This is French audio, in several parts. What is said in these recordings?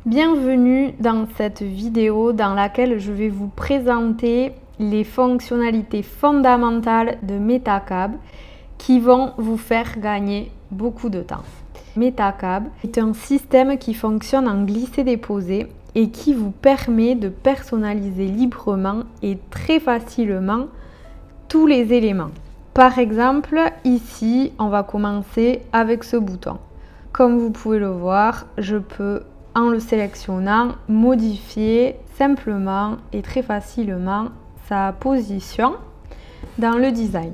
Bienvenue dans cette vidéo dans laquelle je vais vous présenter les fonctionnalités fondamentales de Metacab qui vont vous faire gagner beaucoup de temps. Metacab est un système qui fonctionne en glisser-déposer et qui vous permet de personnaliser librement et très facilement tous les éléments. Par exemple, ici, on va commencer avec ce bouton. Comme vous pouvez le voir, je peux, en le sélectionnant, modifier simplement et très facilement sa position dans le design.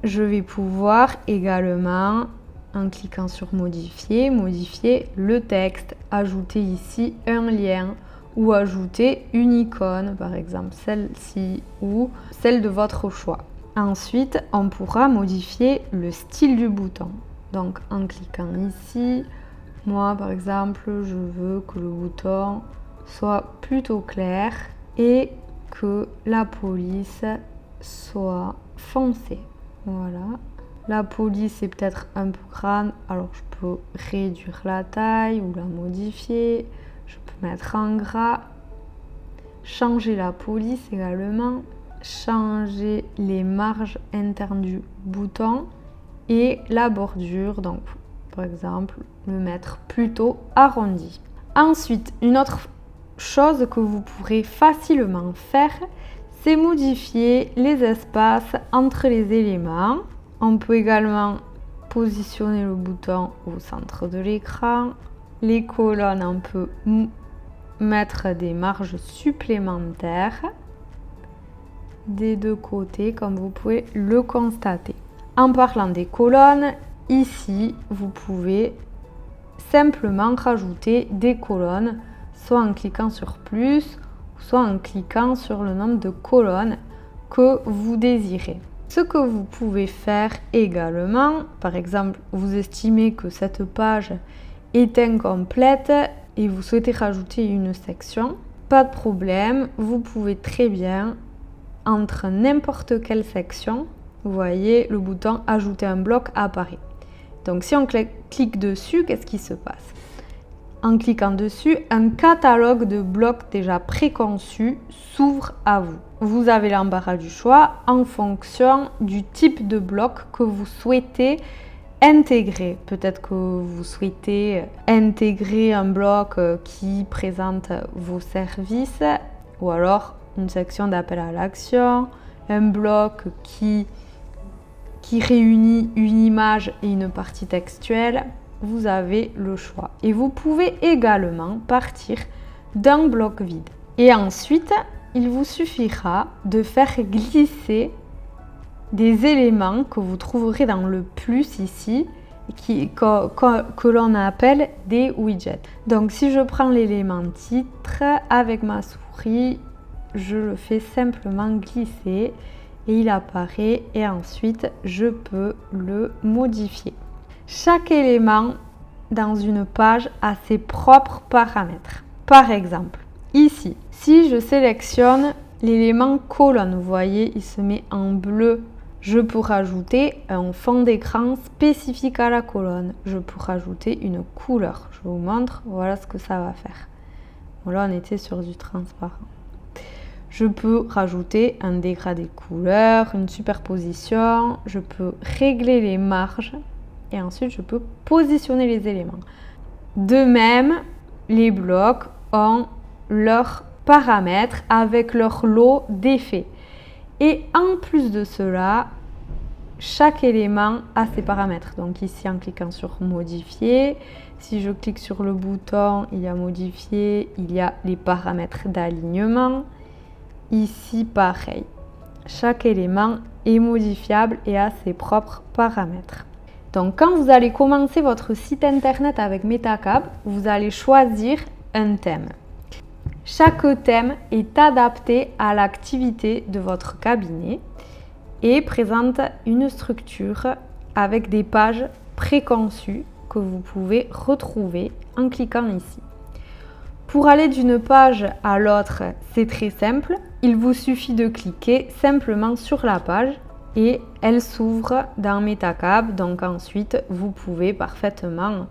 Je vais pouvoir également, en cliquant sur modifier le texte, ajouter ici un lien ou ajouter une icône, par exemple celle-ci ou celle de votre choix. Ensuite, on pourra modifier le style du bouton. Donc en cliquant ici, moi par exemple, je veux que le bouton soit plutôt clair et que la police soit foncée. Voilà. La police est peut-être un peu grande, alors je peux réduire la taille ou la modifier. Je peux mettre en gras, changer la police également, changer les marges internes du bouton et la bordure, donc par exemple le mettre plutôt arrondi. Ensuite, une autre chose que vous pourrez facilement faire, c'est modifier les espaces entre les éléments. On peut également positionner le bouton au centre de l'écran. Les colonnes, on peut mettre des marges supplémentaires des deux côtés, comme vous pouvez le constater. En parlant des colonnes, ici, vous pouvez simplement rajouter des colonnes, soit en cliquant sur plus, soit en cliquant sur le nombre de colonnes que vous désirez. Ce que vous pouvez faire également, par exemple, vous estimez que cette page est incomplète et vous souhaitez rajouter une section, pas de problème, vous pouvez très bien, entre n'importe quelle section, vous voyez le bouton ajouter un bloc apparaît. Donc si on clique dessus, qu'est-ce qui se passe? En cliquant dessus, un catalogue de blocs déjà préconçus s'ouvre à vous. Vous avez l'embarras du choix en fonction du type de bloc que vous souhaitez intégrer. Peut-être que vous souhaitez intégrer un bloc qui présente vos services ou alors une section d'appel à l'action, un bloc qui réunit une image et une partie textuelle. Vous avez le choix. Et vous pouvez également partir d'un bloc vide. Et ensuite, il vous suffira de faire glisser des éléments que vous trouverez dans le plus ici, que l'on appelle des widgets. Donc si je prends l'élément titre avec ma souris, je le fais simplement glisser et il apparaît et ensuite je peux le modifier. Chaque élément dans une page a ses propres paramètres. Par exemple, ici, si je sélectionne l'élément colonne, vous voyez, il se met en bleu. Je peux rajouter un fond d'écran spécifique à la colonne. Je peux rajouter une couleur. Je vous montre, voilà ce que ça va faire. Bon, là, on était sur du transparent. Je peux rajouter un dégradé couleur, une superposition. Je peux régler les marges et ensuite je peux positionner les éléments. De même, les blocs ont leurs paramètres avec leur lot d'effets. Et en plus de cela, chaque élément a ses paramètres. Donc ici, en cliquant sur modifier, si je clique sur le bouton, il y a modifier, il y a les paramètres d'alignement. Ici, pareil. Chaque élément est modifiable et a ses propres paramètres. Donc, quand vous allez commencer votre site internet avec Metacab, vous allez choisir un thème. Chaque thème est adapté à l'activité de votre cabinet et présente une structure avec des pages préconçues que vous pouvez retrouver en cliquant ici. Pour aller d'une page à l'autre, c'est très simple. Il vous suffit de cliquer simplement sur la page et elle s'ouvre dans Metacab. Donc ensuite, vous pouvez parfaitement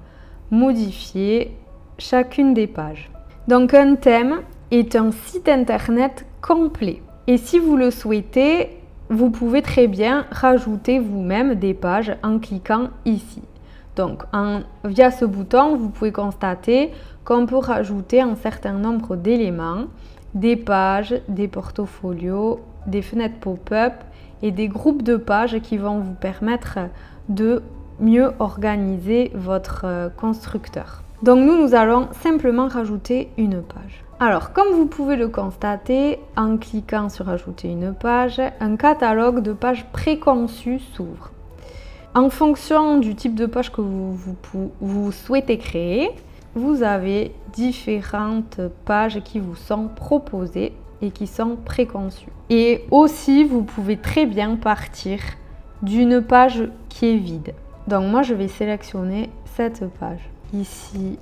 modifier chacune des pages. Donc un thème est un site internet complet. Et si vous le souhaitez, vous pouvez très bien rajouter vous-même des pages en cliquant ici. Donc via ce bouton, vous pouvez constater qu'on peut rajouter un certain nombre d'éléments, des pages, des portfolios, des fenêtres pop-up et des groupes de pages qui vont vous permettre de mieux organiser votre constructeur. Donc nous allons simplement rajouter une page. Alors, comme vous pouvez le constater, en cliquant sur ajouter une page, un catalogue de pages préconçues s'ouvre. En fonction du type de page que vous souhaitez créer, vous avez différentes pages qui vous sont proposées et qui sont préconçues. Et aussi, vous pouvez très bien partir d'une page qui est vide. Donc moi, je vais sélectionner cette page. Ici,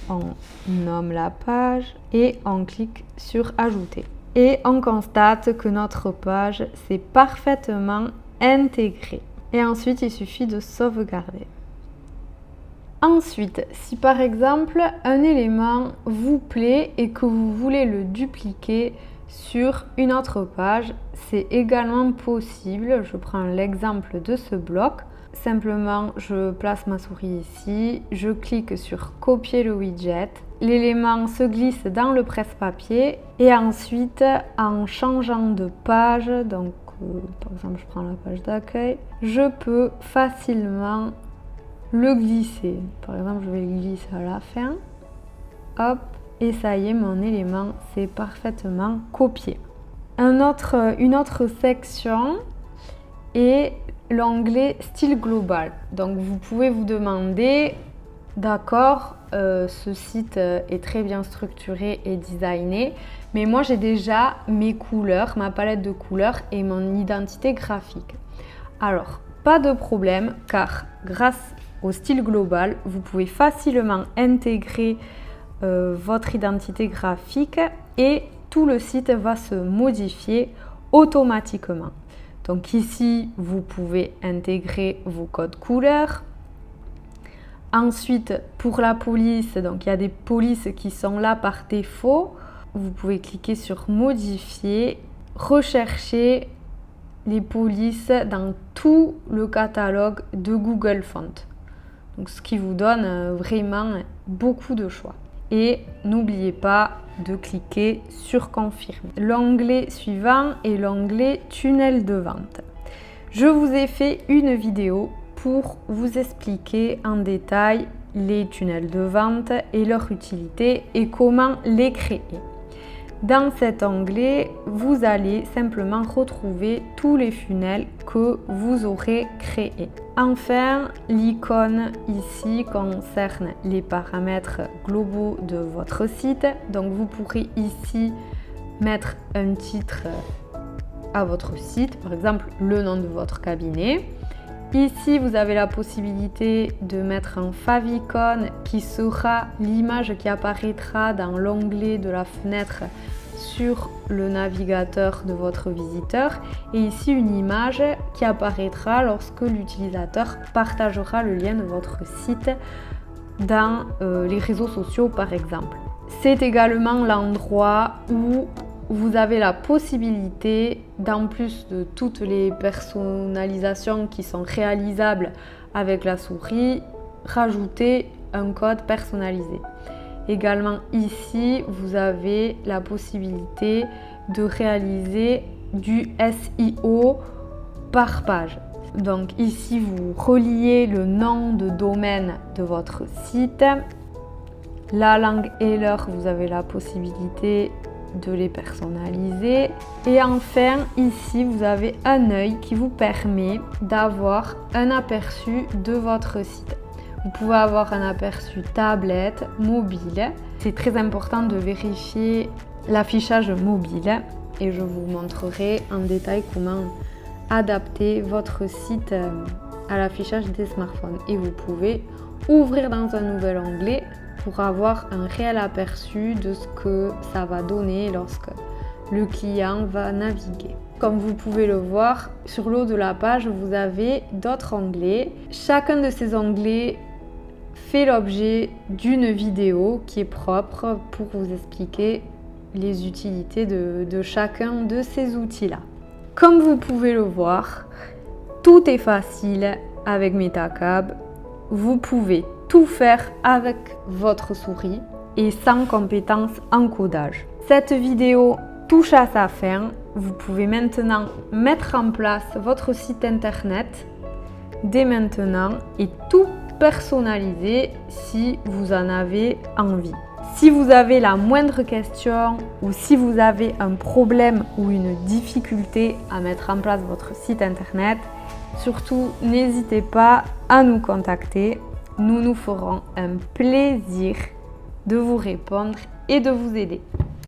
on nomme la page et on clique sur ajouter. Et on constate que notre page s'est parfaitement intégrée. Et ensuite, il suffit de sauvegarder. Ensuite, si par exemple un élément vous plaît et que vous voulez le dupliquer sur une autre page, c'est également possible. Je prends l'exemple de ce bloc. Simplement, je place ma souris ici, je clique sur copier le widget. L'élément se glisse dans le presse-papier et ensuite, en changeant de page, donc par exemple, je prends la page d'accueil, je peux facilement le glisser. Par exemple, je vais le glisser à la fin. Hop, et ça y est, mon élément s'est parfaitement copié. Une autre section est l'onglet style global. Donc vous pouvez vous demander, d'accord, ce site est très bien structuré et designé, mais moi j'ai déjà mes couleurs, ma palette de couleurs et mon identité graphique. Alors, pas de problème, car grâce au style global, vous pouvez facilement intégrer votre identité graphique et tout le site va se modifier automatiquement. Donc ici, vous pouvez intégrer vos codes couleurs. Ensuite, pour la police, donc il y a des polices qui sont là par défaut. Vous pouvez cliquer sur modifier, rechercher les polices dans tout le catalogue de Google Fonts. Donc ce qui vous donne vraiment beaucoup de choix. Et n'oubliez pas de cliquer sur confirmer. L'onglet suivant est l'onglet tunnel de vente. Je vous ai fait une vidéo pour vous expliquer en détail les tunnels de vente et leur utilité et comment les créer. Dans cet onglet, vous allez simplement retrouver tous les funnels que vous aurez créés. Enfin, l'icône ici concerne les paramètres globaux de votre site. Donc vous pourrez ici mettre un titre à votre site, par exemple le nom de votre cabinet. Ici, vous avez la possibilité de mettre un favicon qui sera l'image qui apparaîtra dans l'onglet de la fenêtre sur le navigateur de votre visiteur et ici une image qui apparaîtra lorsque l'utilisateur partagera le lien de votre site dans les réseaux sociaux par exemple. C'est également l'endroit où vous avez la possibilité, d'en plus de toutes les personnalisations qui sont réalisables avec la souris, rajouter un code personnalisé. Également ici, vous avez la possibilité de réaliser du SEO par page. Donc ici, vous reliez le nom de domaine de votre site. La langue et l'heure, vous avez la possibilité de les personnaliser. Et enfin, ici, vous avez un œil qui vous permet d'avoir un aperçu de votre site. Vous pouvez avoir un aperçu tablette, mobile. C'est très important de vérifier l'affichage mobile et je vous montrerai en détail comment adapter votre site à l'affichage des smartphones. Et vous pouvez ouvrir dans un nouvel onglet pour avoir un réel aperçu de ce que ça va donner lorsque le client va naviguer. Comme vous pouvez le voir, sur le haut de la page, vous avez d'autres onglets. Chacun de ces onglets fait l'objet d'une vidéo qui est propre pour vous expliquer les utilités de chacun de ces outils-là. Comme vous pouvez le voir, tout est facile avec Metacab. Vous pouvez tout faire avec votre souris et sans compétences en codage. Cette vidéo touche à sa fin. Vous pouvez maintenant mettre en place votre site internet dès maintenant et tout personnaliser si vous en avez envie. Si vous avez la moindre question ou si vous avez un problème ou une difficulté à mettre en place votre site internet, surtout n'hésitez pas à nous contacter. Nous nous ferons un plaisir de vous répondre et de vous aider.